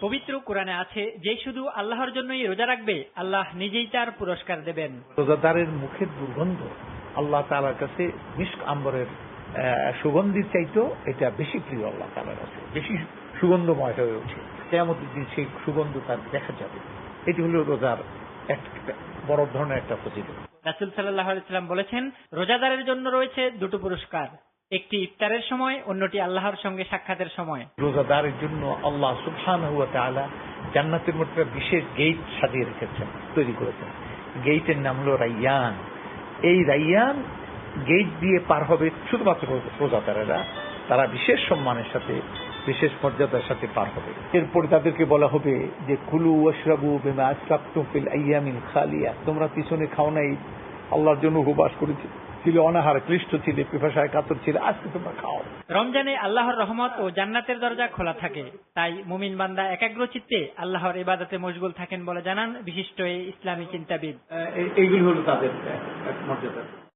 পবিত্র কোরআনে আছে, যে শুধু আল্লাহর জন্যই রোজা রাখবে আল্লাহ নিজেই তার পুরস্কার দেবেন। রোজাদারের মুখের দুর্গন্ধ আল্লাহ তাআলার কাছে মিস্ক আম্বরের সুগন্ধির চাইতেও এটা বেশি প্রিয় আল্লাহ তাআলার কাছে, বেশি সুগন্ধময় হয়ে ওঠে। কিয়ামতের দিন সেই সুগন্ধ তার দেখা যাবে। এটি হলো রোজার একটা বড় ধরনের একটা ফজিলত। রাসূল সাল্লাল্লাহু আলাইহি ওয়াসাল্লাম বলেছেন, রোজাদারের জন্য রয়েছে দুটো পুরস্কার, একটি ইফতারের সময়, অন্যটি আল্লাহর সঙ্গে সাক্ষাতের সময়। রোজাদারের জন্য আল্লাহ সুবহানাহু ওয়া তাআলা জান্নাতের মধ্যে বিশেষ গেট সাজিয়ে রেখেছেন, তৈরি করেছেন। গেটের নাম হলো রাইয়ান। এই রাইয়ান গেট দিয়ে পার হবে শুধুমাত্র রোজাদারেরা, তারা বিশেষ সম্মানের সাথে, বিশেষ মর্যাদার সাথে পার হবে। এরপরে তাদেরকে বলা হবে যে কুলু ওয়াশরাবু বিমা আসরাফতুম ফিল আইয়ামিল খালিয়া, তোমরা পিছনে খাও নাই, আল্লাহর জন্য উপবাস ছিল, অনাহার ক্লিষ্ট ছিলে, পিপাসায় কাতর ছিলে, আজকে তোমরা খাও। রমজানে আল্লাহর রহমত ও জান্নাতের দরজা খোলা থাকে, তাই মুমিন বান্দা একাগ্র চিত্তে আল্লাহর ইবাদতে মশগুল থাকেন বলে জানান বিশিষ্ট এই ইসলামী চিন্তাবিদ। এইগুলি হলো তাদের মর্যাদা।